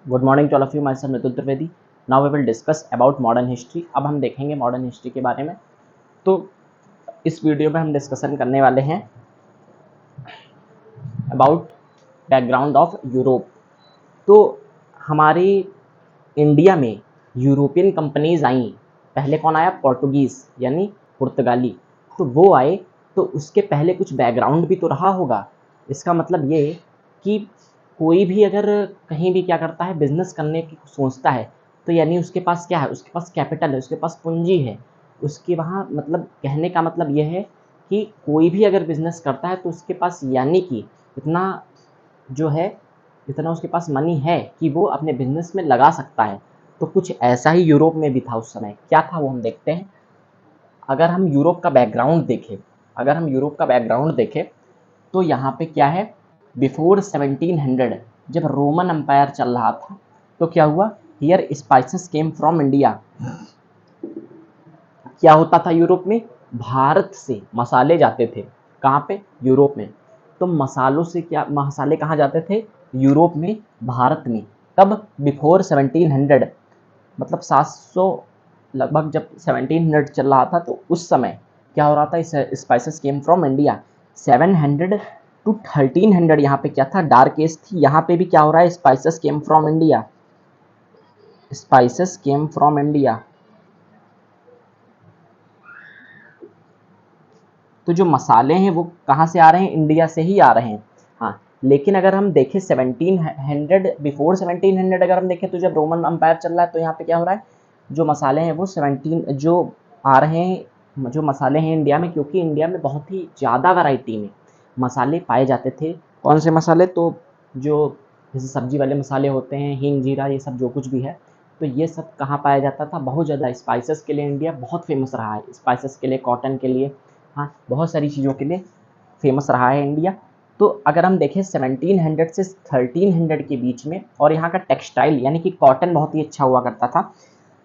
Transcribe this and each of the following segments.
Good morning to all of you, myself Mitul Trivedi. Now we will discuss about modern history. अब हम देखेंगे modern history के बारे में। तो इस वीडियो में हम डिस्कशन करने वाले हैं अबाउट बैकग्राउंड ऑफ यूरोप। तो हमारी इंडिया में यूरोपियन कंपनीज आई। पहले कौन आया? पोर्टुगीज़ यानी पुर्तगाली। तो वो आए, तो उसके पहले कुछ बैकग्राउंड भी तो रहा होगा। इसका मतलब ये कि कोई भी अगर कहीं भी क्या करता है, बिजनेस करने की सोचता है, तो यानी उसके पास क्या है? उसके पास कैपिटल है, उसके पास पूंजी है। उसके वहाँ मतलब कहने का मतलब ये है कि कोई भी अगर बिजनेस करता है तो उसके पास यानी कि इतना जो है, इतना उसके पास मनी है कि वो अपने बिजनेस में लगा सकता है। तो कुछ ऐसा ही यूरोप में भी था उस समय। क्या था वो हम देखते हैं। अगर हम यूरोप का बैकग्राउंड देखें तो यहाँ पे क्या है, बिफोर 1700 जब रोमन एम्पायर चल रहा था तो क्या हुआ, here spices came from India. क्या होता था यूरोप में? भारत से मसाले जाते थे। कहाँ पे? यूरोप में। तो मसालों से क्या, मसाले कहाँ जाते थे? यूरोप में, भारत में। तब बिफोर 1700 मतलब 700, लगभग जब 1700 चल रहा था तो उस समय क्या हो रहा था? Spices came from India. 700 to 1300 यहाँ पे क्या था? डार्क एज थी। यहाँ पे भी क्या हो रहा है? Spices came from India. Spices came from India. तो जो मसाले हैं वो कहाँ से आ रहे हैं? इंडिया से ही आ रहे हैं। हाँ, लेकिन अगर हम देखें 1700, बिफोर 1700 अगर हम देखें तो जब रोमन अम्पायर चल रहा है तो यहाँ पे क्या हो रहा है? जो मसाले हैं वो 17 जो आ रहे हैं, जो मसाले हैं इंडिया में, क्योंकि इंडिया में बहुत ही ज़्यादा वैरायटी में मसाले पाए जाते थे। कौन से मसाले? तो जो जैसे सब्जी वाले मसाले होते हैं, हींग, जीरा, ये सब जो कुछ भी है, तो ये सब कहाँ पाया जाता था? बहुत ज़्यादा। स्पाइसेस के लिए इंडिया बहुत फेमस रहा है, स्पाइसेस के लिए, कॉटन के लिए, हाँ, बहुत सारी चीज़ों के लिए फेमस रहा है इंडिया। तो अगर हम देखें 1700 से 1300 के बीच में, और यहाँ का टेक्सटाइल यानी कि कॉटन बहुत ही अच्छा हुआ करता था।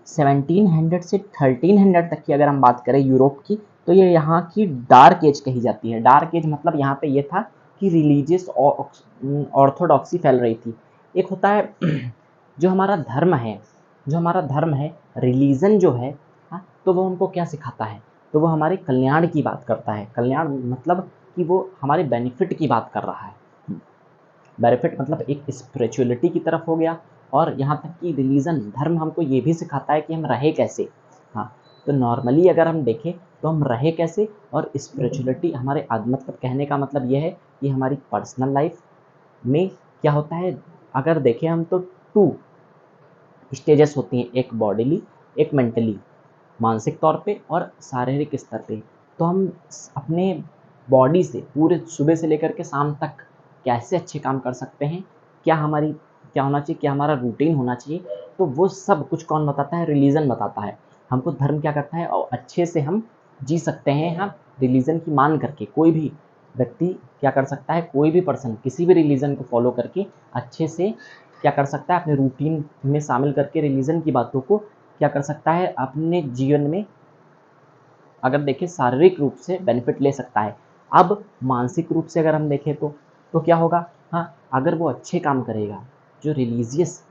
1700 से 1300 तक की अगर हम बात करें यूरोप की, तो ये यहाँ की डार्क एज कही जाती है। डार्क एज मतलब यहाँ पे ये था कि रिलीजियस ऑर्थोडॉक्सी फैल रही थी। एक होता है जो हमारा धर्म है, रिलीजन जो है, हाँ, तो वो हमको क्या सिखाता है? तो वो हमारे कल्याण की बात करता है। कल्याण मतलब कि वो हमारे बेनिफिट की बात कर रहा है। बेनिफिट मतलब एक स्पिरिचुअलिटी की तरफ हो गया, और यहाँ तक कि रिलीजन, धर्म हमको ये भी सिखाता है कि हम रहे कैसे। हाँ, तो नॉर्मली अगर हम देखें तो हम रहे कैसे, और स्पिरिचुअलिटी हमारे मतलब कहने का मतलब ये है कि हमारी पर्सनल लाइफ में क्या होता है। अगर देखें हम तो 2 स्टेजेस होती हैं, एक बॉडीली, एक मेंटली, मानसिक तौर पे और शारीरिक स्तर पे। तो हम अपने बॉडी से पूरे सुबह से लेकर के शाम तक कैसे अच्छे काम कर सकते हैं, क्या हमारी क्या होना चाहिए, क्या हमारा रूटीन होना चाहिए, तो वो सब कुछ कौन बताता है? रिलीजन बताता है हमको। धर्म क्या करता है, और अच्छे से हम जी सकते हैं। हाँ, रिलीजन की मान करके कोई भी व्यक्ति क्या कर सकता है, कोई भी पर्सन किसी भी रिलीजन को फॉलो करके अच्छे से क्या कर सकता है, अपने रूटीन में शामिल करके रिलीजन की बातों को क्या कर सकता है, अपने जीवन में अगर देखें शारीरिक रूप से बेनिफिट ले सकता है। अब मानसिक रूप से अगर हम देखें तो क्या होगा? हाँ, अगर वो अच्छे काम करेगा, जो रिलीजियस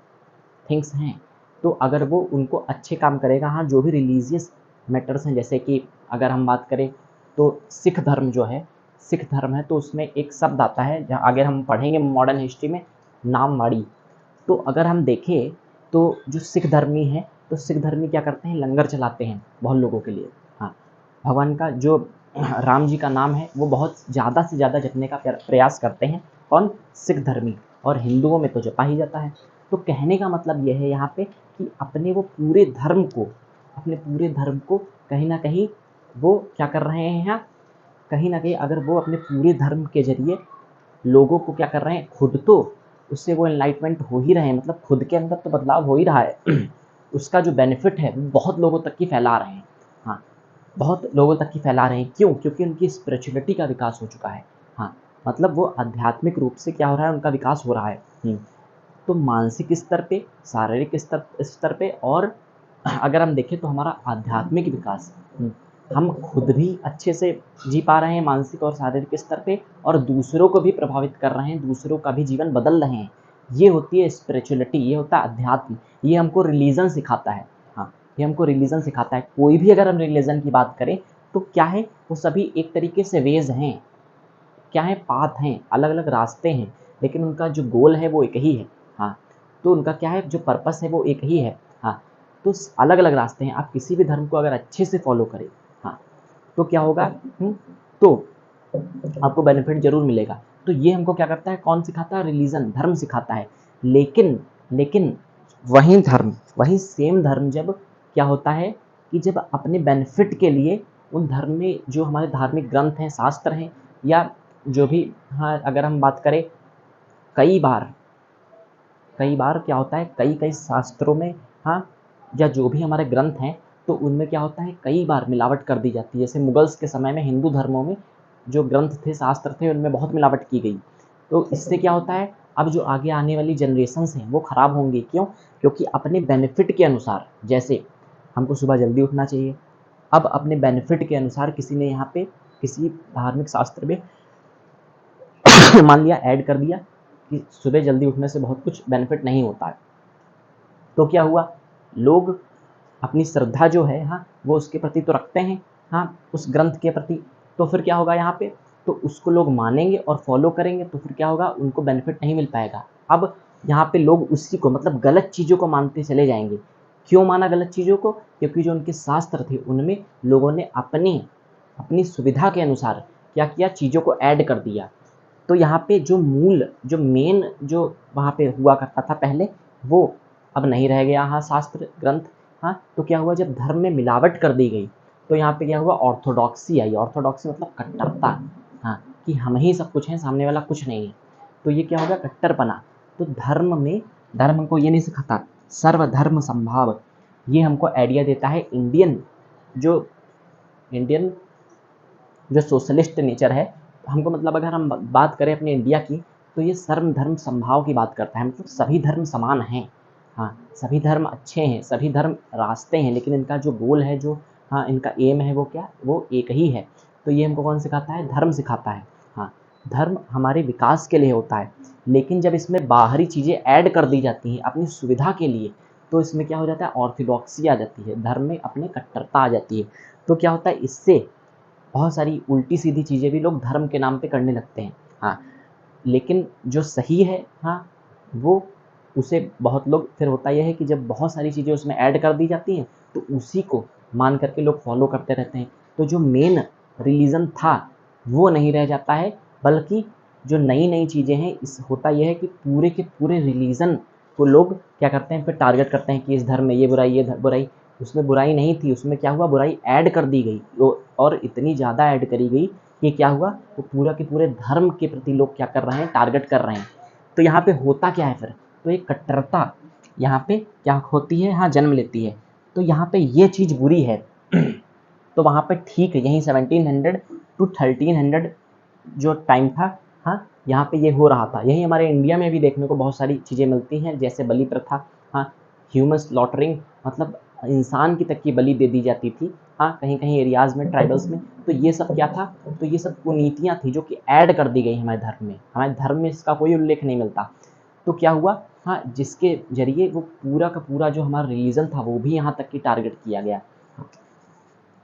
थिंग्स हैं, तो अगर वो उनको अच्छे काम करेगा, हाँ, जो भी रिलीजियस मैटर्स हैं, जैसे कि अगर हम बात करें तो सिख धर्म जो है, सिख धर्म है तो उसमें एक शब्द आता है, जहाँ आगे हम पढ़ेंगे मॉडर्न हिस्ट्री में, नामवाड़ी। तो अगर हम देखें तो जो सिख धर्मी हैं, तो सिख धर्मी क्या करते हैं? लंगर चलाते हैं बहुत लोगों के लिए। हाँ, भगवान का जो राम जी का नाम है वो बहुत ज़्यादा से ज़्यादा जपने का प्रयास करते हैं। कौन? सिख धर्मी। और हिंदुओं में तो जपा ही जाता है। तो कहने का मतलब ये है यहाँ पे कि अपने वो पूरे धर्म को, अपने पूरे धर्म को कहीं ना कहीं वो क्या कर रहे हैं यहाँ, कहीं ना कहीं अगर वो अपने पूरे धर्म के जरिए लोगों को क्या कर रहे हैं, खुद तो उससे वो एनलाइटमेंट हो ही रहे हैं, मतलब खुद के अंदर तो बदलाव हो ही रहा है उसका जो बेनिफिट है वो बहुत लोगों तक की फैला रहे हैं। हाँ, बहुत लोगों तक की फैला रहे हैं। क्यों? क्योंकि उनकी स्पिरिचुअलिटी का विकास हो चुका है। हाँ, मतलब वो आध्यात्मिक रूप से क्या हो रहा है, उनका विकास हो रहा है। तो मानसिक स्तर पे, शारीरिक स्तर पे, और अगर हम देखें तो हमारा आध्यात्मिक विकास, हम खुद भी अच्छे से जी पा रहे हैं मानसिक और शारीरिक स्तर पे, और दूसरों को भी प्रभावित कर रहे हैं, दूसरों का भी जीवन बदल रहे हैं। ये होती है स्पिरिचुअलिटी, ये होता है अध्यात्म, ये हमको रिलीजन सिखाता है। हाँ, ये हमको रिलीजन सिखाता है। कोई भी अगर हम रिलीजन की बात करें तो क्या है, वो सभी एक तरीके से वेज हैं, क्या है, पाथ हैं, अलग अलग रास्ते हैं, लेकिन उनका जो गोल है वो एक ही है। हाँ, तो उनका क्या है, जो पर्पस है वो एक ही है। हाँ, तो अलग अलग रास्ते हैं। आप किसी भी धर्म को अगर अच्छे से फॉलो करें, हाँ, तो क्या होगा, तो आपको बेनिफिट जरूर मिलेगा। तो ये हमको क्या करता है, कौन सिखाता है, रिलीजन, धर्म सिखाता है। लेकिन लेकिन वही धर्म, वही सेम धर्म जब क्या होता है कि जब अपने बेनिफिट के लिए उन धर्म में जो हमारे धार्मिक ग्रंथ हैं, शास्त्र हैं, या जो भी, हाँ, अगर हम बात करें, कई बार क्या होता है, कई कई शास्त्रों में, हाँ, या जो भी हमारे ग्रंथ हैं, तो उनमें क्या होता है, कई बार मिलावट कर दी जाती है। जैसे मुगल्स के समय में हिंदू धर्मों में जो ग्रंथ थे, शास्त्र थे, उनमें बहुत मिलावट की गई। तो इससे क्या होता है, अब जो आगे आने वाली जनरेशन्स हैं वो खराब होंगी। क्यों? क्योंकि अपने बेनिफिट के अनुसार, जैसे हमको सुबह जल्दी उठना चाहिए, अब अपने बेनिफिट के अनुसार किसी ने यहाँ पे किसी धार्मिक शास्त्र में मान लिया, ऐड कर दिया कि सुबह जल्दी उठने से बहुत कुछ बेनिफिट नहीं होता है। तो क्या हुआ, लोग अपनी श्रद्धा जो है, हाँ, वो उसके प्रति तो रखते हैं, हाँ, उस ग्रंथ के प्रति। तो फिर क्या होगा यहाँ पे, तो उसको लोग मानेंगे और फॉलो करेंगे, तो फिर क्या होगा, उनको बेनिफिट नहीं मिल पाएगा। अब यहाँ पे लोग उसी को, मतलब गलत चीज़ों को मानते चले जाएंगे। क्यों माना गलत चीज़ों को? क्योंकि जो उनके शास्त्र थे उनमें लोगों ने अपनी अपनी सुविधा के अनुसार क्या किया, चीज़ों को ऐड कर दिया। तो यहाँ पे जो मूल, जो मेन, जो वहाँ पे हुआ करता था पहले, वो अब नहीं रह गया। हाँ, शास्त्र ग्रंथ, हाँ, तो क्या हुआ, जब धर्म में मिलावट कर दी गई, तो यहाँ पे क्या हुआ, ऑर्थोडॉक्सी आई। ऑर्थोडॉक्सी मतलब कट्टरता, हाँ, कि हम ही सब कुछ हैं, सामने वाला कुछ नहीं है। तो ये क्या हो गया, कट्टरपना। तो धर्म में, धर्म हमको ये नहीं सिखाता सर्वधर्म संभाव, ये हमको आइडिया देता है जो इंडियन जो सोशलिस्ट नेचर है हमको, मतलब अगर हम बात करें अपने इंडिया की, तो ये सर्व धर्म संभाव की बात करता है। मतलब सभी धर्म समान हैं, हाँ, सभी धर्म अच्छे हैं, सभी धर्म रास्ते हैं, लेकिन इनका जो गोल है, जो, हाँ, इनका एम है, वो क्या, वो एक ही है। तो ये हमको कौन सिखाता है, धर्म सिखाता है। हाँ, धर्म हमारे विकास के लिए होता है, लेकिन जब इसमें बाहरी चीज़ें ऐड कर दी जाती हैं अपनी सुविधा के लिए, तो इसमें क्या हो जाता है, ऑर्थोडॉक्सी आ जाती है, धर्म में अपने कट्टरता आ जाती है। तो क्या होता है, इससे बहुत सारी उल्टी सीधी चीज़ें भी लोग धर्म के नाम पे करने लगते हैं। हाँ, लेकिन जो सही है, हाँ, वो उसे बहुत लोग, फिर होता यह है कि जब बहुत सारी चीज़ें उसमें ऐड कर दी जाती हैं, तो उसी को मान करके लोग फॉलो करते रहते हैं। तो जो मेन रिलीजन था वो नहीं रह जाता है, बल्कि जो नई नई चीज़ें हैं, इस होता यह है कि पूरे के पूरे रिलीजन को लोग क्या करते हैं, फिर टारगेट करते हैं कि इस धर्म में ये बुराई, ये बुराई। उसमें बुराई नहीं थी, उसमें क्या हुआ, बुराई ऐड कर दी गई, और इतनी ज़्यादा ऐड करी गई कि क्या हुआ, वो पूरा के पूरे धर्म के प्रति लोग क्या कर रहे हैं, टारगेट कर रहे हैं। तो यहाँ पे होता क्या है फिर, तो एक कट्टरता यहाँ पे क्या होती है, हाँ, जन्म लेती है। तो यहाँ पे ये चीज़ बुरी है। तो वहाँ पे ठीक है, यहीं 1700 टू 1300 जो टाइम था, हाँ, यहाँ पे ये हो रहा था। यही हमारे इंडिया में भी देखने को बहुत सारी चीज़ें मिलती हैं, जैसे बलि प्रथा, हाँ, ह्यूमन स्लॉटरिंग, मतलब इंसान की तक की बलि दे दी जाती थी, हाँ, कहीं कहीं एरियाज़ में, ट्राइबल्स में। तो ये सब क्या था, तो ये सब कुनीतियाँ थी जो कि ऐड कर दी गई हमारे धर्म में। हमारे धर्म में इसका कोई उल्लेख नहीं मिलता। तो क्या हुआ, हाँ, जिसके जरिए वो पूरा का पूरा जो हमारा रिलीजन था वो भी यहाँ तक की टारगेट किया गया।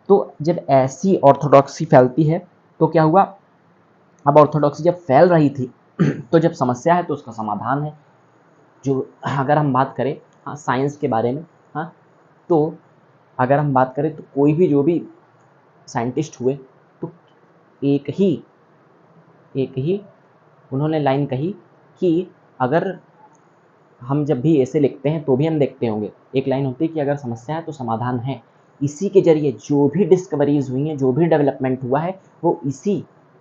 तो जब ऐसी ऑर्थोडॉक्सी फैलती है, तो क्या हुआ, अब ऑर्थोडॉक्सी जब फैल रही थी तो जब समस्या है तो उसका समाधान है। जो अगर हम बात करें, हाँ, साइंस के बारे में, हाँ, तो अगर हम बात करें तो कोई भी, जो भी साइंटिस्ट हुए, तो एक ही उन्होंने लाइन कही कि अगर हम जब भी ऐसे लिखते हैं तो भी हम देखते होंगे, एक लाइन होती है कि अगर समस्या है तो समाधान है। इसी के जरिए जो भी डिस्कवरीज हुई हैं, जो भी डेवलपमेंट हुआ है, वो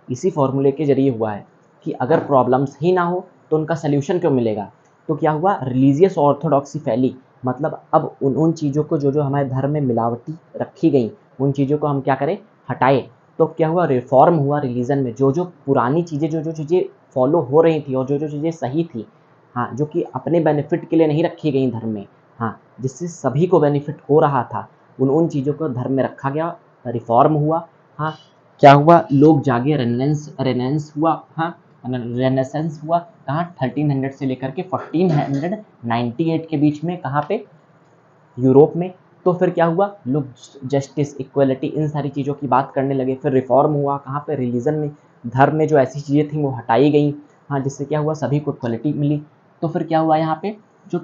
इसी फॉर्मूले के जरिए हुआ है कि अगर प्रॉब्लम्स ही ना हो तो उनका सल्यूशन क्यों मिलेगा। तो क्या हुआ, रिलीजियस ऑर्थोडॉक्सी फैली। मतलब अब उन चीज़ों को, जो हमारे धर्म में मिलावटी रखी गई, उन चीज़ों को हम क्या करें, हटाए। तो क्या हुआ, रिफॉर्म हुआ रिलीजन में। जो पुरानी चीज़ें, जो चीज़ें फॉलो हो रही थी और जो चीज़ें सही थी, हाँ, जो कि अपने बेनिफिट के लिए नहीं रखी गई धर्म में, हाँ, जिससे सभी को बेनिफिट हो रहा था, उन चीज़ों को धर्म में रखा गया, रिफॉर्म हुआ। हाँ, क्या हुआ, लोग जागे, रेनेंस हुआ। हाँ, रेनेसेंस हुआ कहाँ 1300 से लेकर के 1498 के बीच में, कहाँ पे, यूरोप में। तो फिर क्या हुआ, लोग जस्टिस, इक्वलिटी, इन सारी चीज़ों की बात करने लगे। फिर रिफॉर्म हुआ कहाँ पे, रिलीजन में, धर्म में जो ऐसी चीज़ें थी वो हटाई गई, हाँ, जिससे क्या हुआ, सभी को इक्वलिटी मिली। तो फिर क्या हुआ यहाँ पे, जो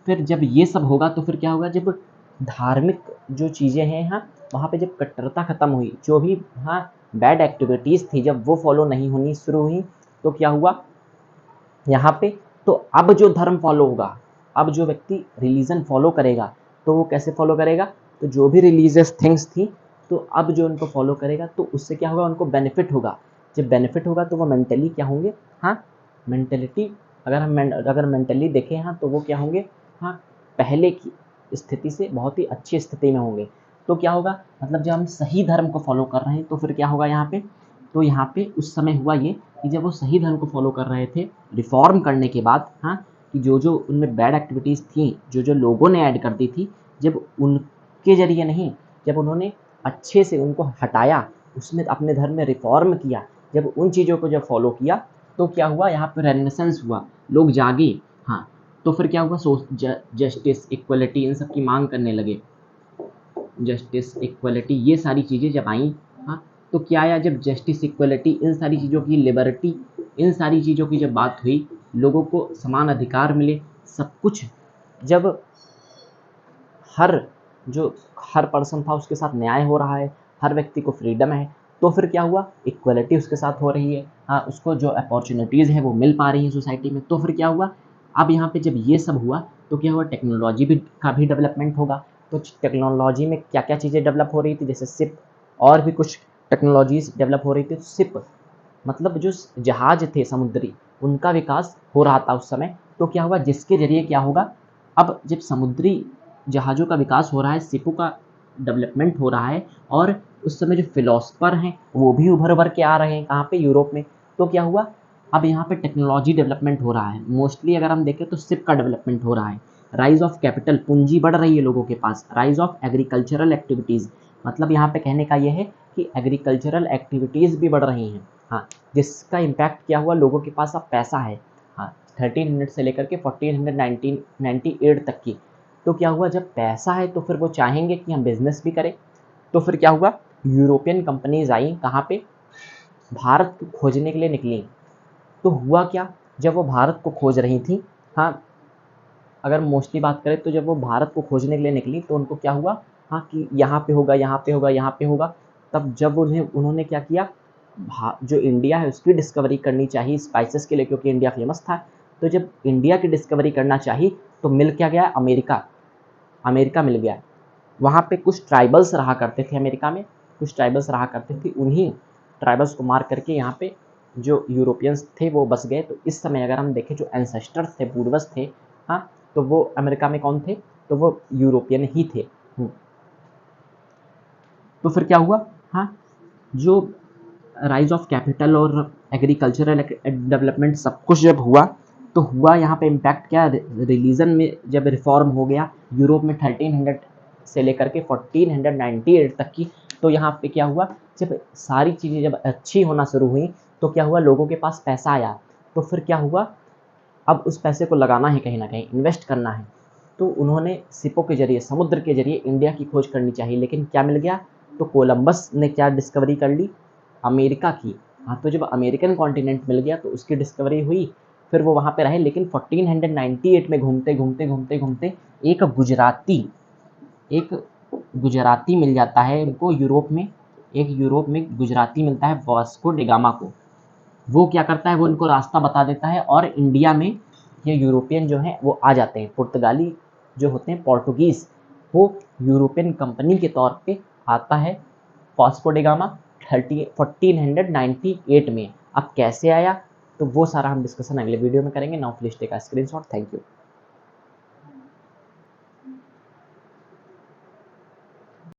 फिर जब ये सब होगा तो फिर क्या होगा, जब धार्मिक जो चीज़ें हैं, हाँ, वहाँ पे जब कट्टरता खत्म हुई, जो भी, हाँ, बैड एक्टिविटीज़ थी, जब वो फॉलो नहीं होनी शुरू हुई, तो क्या हुआ यहाँ पे, तो अब जो धर्म फॉलो होगा, अब जो व्यक्ति रिलीजन फॉलो करेगा, तो वो कैसे फॉलो करेगा, तो जो भी रिलीजियस थिंग्स थी, तो अब जो उनको फॉलो करेगा तो उससे क्या होगा, उनको बेनिफिट होगा। जब बेनिफिट होगा तो वो मेंटली क्या होंगे, हाँ, मेंटलिटी, अगर मेंटली देखें, हाँ, तो वो क्या होंगे, हाँ, पहले की स्थिति से बहुत ही अच्छी स्थिति में होंगे। तो क्या होगा, मतलब जब हम सही धर्म को फॉलो कर रहे हैं तो फिर क्या होगा यहाँ पे, तो यहाँ पे उस समय हुआ ये कि जब वो सही धर्म को फॉलो कर रहे थे, रिफॉर्म करने के बाद, हाँ, कि जो जो उनमें बैड एक्टिविटीज़ थी, जो जो लोगों ने ऐड कर दी थी, जब उनके जरिए नहीं, जब उन्होंने अच्छे से उनको हटाया, उसमें अपने धर्म में रिफॉर्म किया, जब उन चीज़ों को जब फॉलो किया, तो क्या हुआ, यहाँ पर रेनेसेंस हुआ, लोग जागे, हाँ, तो फिर क्या हुआ, जस्टिस, इक्वलिटी, इन सब की मांग करने लगे। जस्टिस, इक्वलिटी, ये सारी चीज़ें जब आई, हाँ, तो क्या आया, जब जस्टिस, इक्वलिटी, इन सारी चीज़ों की, लिबर्टी, इन सारी चीज़ों की जब बात हुई, लोगों को समान अधिकार मिले, सब कुछ, जब हर जो हर पर्सन था उसके साथ न्याय हो रहा है, हर व्यक्ति को फ्रीडम है, तो फिर क्या हुआ, इक्वलिटी उसके साथ हो रही है, हाँ, उसको जो अपॉर्चुनिटीज़ है वो मिल पा रही है सोसाइटी में। तो फिर क्या हुआ, अब यहाँ पे जब ये सब हुआ तो क्या हुआ, टेक्नोलॉजी भी का भी डेवलपमेंट होगा। तो टेक्नोलॉजी में क्या क्या चीज़ें डेवलप हो रही थी, जैसे शिप, और भी कुछ टेक्नोलॉजीज डेवलप हो रही थी। शिप मतलब जो जहाज थे समुद्री, उनका विकास हो रहा था उस समय। तो क्या हुआ, जिसके जरिए क्या होगा, अब जब समुद्री जहाज़ों का विकास हो रहा है, शिपों का डेवलपमेंट हो रहा है, और उस समय जो फिलोसफर हैं वो भी उभर उभर के आ रहे हैं, कहाँ पे, यूरोप में। तो क्या हुआ, अब यहाँ पे टेक्नोलॉजी डेवलपमेंट हो रहा है। मोस्टली अगर हम देखें तो शिप का डेवलपमेंट हो रहा है। राइज ऑफ कैपिटल, पूंजी बढ़ रही है लोगों के पास। राइज ऑफ एग्रीकल्चरल एक्टिविटीज़, मतलब यहाँ पे कहने का ये है कि एग्रीकल्चरल एक्टिविटीज़ भी बढ़ रही हैं, हाँ, जिसका इम्पैक्ट क्या हुआ, लोगों के पास अब पैसा है, हाँ, 1300 से लेकर के 1498 तक की। तो क्या हुआ, जब पैसा है तो फिर वो चाहेंगे कि हम बिजनेस भी करें। तो फिर क्या हुआ, यूरोपियन कंपनीज आई, कहाँ पे, भारत को खोजने के लिए निकली। तो हुआ क्या, जब वो भारत को खोज रही थी, हाँ, अगर मोस्टली बात करें तो जब वो भारत को खोजने के लिए निकली तो उनको क्या हुआ, हाँ, कि यहाँ पे होगा, यहाँ पे होगा, यहाँ पे होगा। तब जब उन्होंने क्या किया, जो इंडिया है उसकी डिस्कवरी करनी चाहिए स्पाइसेस के लिए, क्योंकि इंडिया फेमस था। तो जब इंडिया की डिस्कवरी करना चाहिए तो मिल क्या गया, अमेरिका। अमेरिका मिल गया। वहाँ पे कुछ ट्राइबल्स रहा करते थे, अमेरिका में कुछ ट्राइबल्स रहा करते थे, उन्हीं ट्राइबल्स को मार करके यहाँ पे जो यूरोपियंस थे वो बस गए। तो इस समय अगर हम देखें, जो एंसेस्टर्स थे, पूर्वज थे, हाँ, तो वो अमेरिका में कौन थे, तो वो यूरोपियन ही थे। तो फिर क्या हुआ, हाँ, जो राइज ऑफ कैपिटल और एग्रीकल्चरल डेवलपमेंट सब कुछ जब हुआ, तो हुआ यहाँ पे इम्पैक्ट क्या, रिलीजन में जब रिफॉर्म हो गया यूरोप में 1300 से लेकर के 1498 तक की। तो यहाँ पे क्या हुआ, जब सारी चीज़ें जब अच्छी होना शुरू हुई, तो क्या हुआ, लोगों के पास पैसा आया। तो फिर क्या हुआ, अब उस पैसे को लगाना है, कहीं ना कहीं इन्वेस्ट करना है। तो उन्होंने शिपों के जरिए, समुद्र के जरिए इंडिया की खोज करनी चाहिए। लेकिन क्या मिल गया, तो कोलंबस ने क्या डिस्कवरी कर ली, अमेरिका की। हाँ, तो जब अमेरिकन कॉन्टिनेंट मिल गया तो उसकी डिस्कवरी हुई, फिर वो वहाँ पे रहे। लेकिन 1498 में घूमते घूमते घूमते घूमते एक गुजराती मिल जाता है उनको यूरोप में। एक यूरोप में गुजराती मिलता है वास्को डिगामा को। वो क्या करता है, वो इनको रास्ता बता देता है, और इंडिया में ये यूरोपियन जो हैं वो आ जाते हैं। पुर्तगाली जो होते हैं, पोर्टुगीज़, वो यूरोपियन कंपनी के तौर पे आता है वास्को डिगामा 1498 में। अब कैसे आया, तो वो सारा हम डिस्कशन अगले वीडियो में करेंगे। Now please take a screenshot. Thank you.